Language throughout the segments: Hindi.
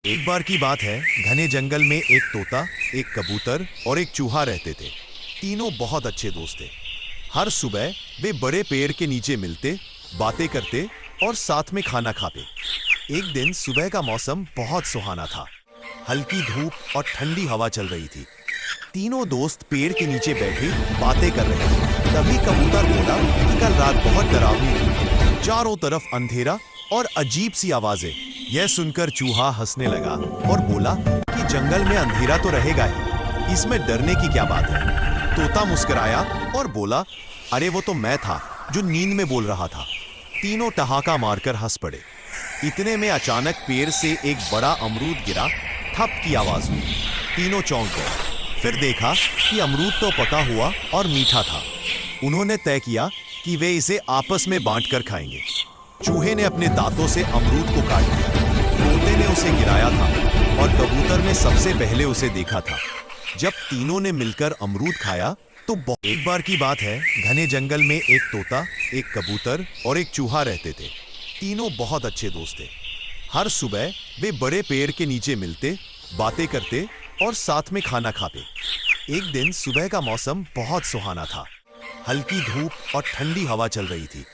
एक बार की बात है, घने जंगल में एक तोता, एक कबूतर और एक चूहा रहते थे। तीनों बहुत अच्छे दोस्त थे। हर सुबह वे बड़े पेड़ के नीचे मिलते, बातें करते और साथ में खाना खाते। एक दिन सुबह का मौसम बहुत सुहाना था। हल्की धूप और ठंडी हवा चल रही थी। तीनों दोस्त पेड़ के नीचे बैठे बातें कर रहे थे। तभी कबूतर बोला कि कल रात बहुत डरावनी थी। चारों तरफ अंधेरा और अजीब सी आवाजें। यह सुनकर चूहा हंसने लगा और बोला कि जंगल में अंधेरा तो रहेगा ही, इसमें डरने की क्या बात है। तोता मुस्कुराया और बोला, अरे वो तो मैं था जो नींद में बोल रहा था। तीनों ठहाका मारकर हंस पड़े। इतने में अचानक पेड़ से एक बड़ा अमरूद गिरा। ठप की आवाज हुई। तीनों चौंक गए। फिर देखा कि अमरूद तो पका हुआ और मीठा था। उन्होंने तय किया कि वे इसे आपस में बांटकर खाएंगे। चूहे ने अपने दांतों से अमरूद को काट दिया। तोते ने उसे गिराया था और कबूतर ने सबसे पहले उसे देखा था। जब तीनों ने मिलकर अमरूद खाया तो एक बार की बात है, घने जंगल में एक तोता, एक कबूतर और एक चूहा रहते थे। तीनों बहुत अच्छे दोस्त थे। हर सुबह वे बड़े पेड़ के नीचे मिलते, बातें करते और साथ में खाना खाते। एक दिन सुबह का मौसम बहुत सुहाना था। हल्की धूप और ठंडी हवा चल रही थी।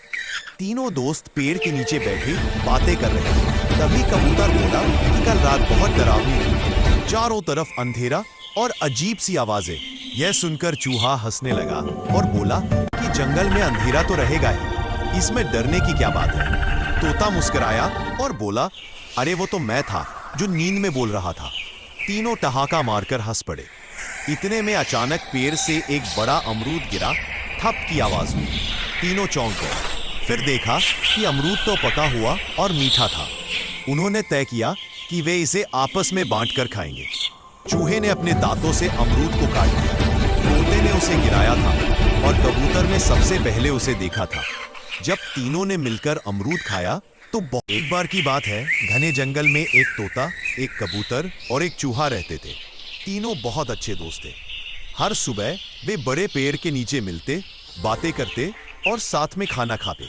तीनों दोस्त पेड़ के नीचे बैठे बातें कर रहे थे। तभी कबूतर बोला कि कल रात बहुत डरावनी थी। चारों तरफ अंधेरा और अजीब सी आवाजें। यह सुनकर चूहा हंसने लगा और बोला कि जंगल में अंधेरा तो रहेगा ही, इसमें डरने की क्या बात है। तोता मुस्कुराया और बोला, अरे वो तो मैं था जो नींद में बोल रहा था। तीनों ठहाका मारकर हंस पड़े। इतने में अचानक पेड़ से एक बड़ा अमरूद गिरा। ठप की आवाज हुई। तीनों चौंक गए। फिर देखा कि अमरूद तो पका हुआ और मीठा था। उन्होंने तय किया कि वे इसे आपस में बांटकर खाएंगे। चूहे ने अपने दांतों से अमरूद को काट दिया। तोते ने उसे गिराया था और कबूतर ने सबसे पहले उसे देखा था। जब तीनों ने मिलकर अमरूद खाया तो एक बार की बात है, घने जंगल में एक तोता, एक कबूतर और एक चूहा रहते थे। तीनों बहुत अच्छे दोस्त थे। हर सुबह वे बड़े पेड़ के नीचे मिलते, बातें करते और साथ में खाना खाते।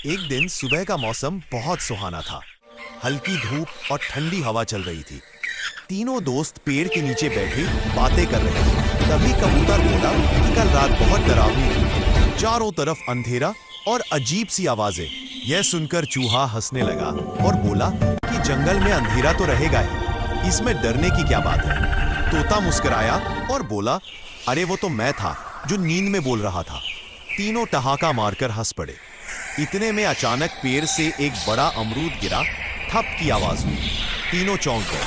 एक दिन सुबह का मौसम बहुत सुहाना था। हल्की धूप और ठंडी हवा चल रही थी। तीनों दोस्त पेड़ के नीचे बैठे बातें कर रहे थे। तभी कबूतर बोला कि कल रात बहुत डरावनी थी। चारों तरफ अंधेरा और अजीब सी आवाजें। यह सुनकर चूहा हंसने लगा और बोला कि जंगल में अंधेरा तो रहेगा ही, इसमें डरने की क्या बात है। तोता मुस्कुराया और बोला, अरे वो तो मैं था जो नींद में बोल रहा था। तीनों ठहाका मारकर हंस पड़े। इतने में अचानक पेड़ से एक बड़ा अमरूद गिरा। ठप की आवाज हुई। तीनों चौंक गए।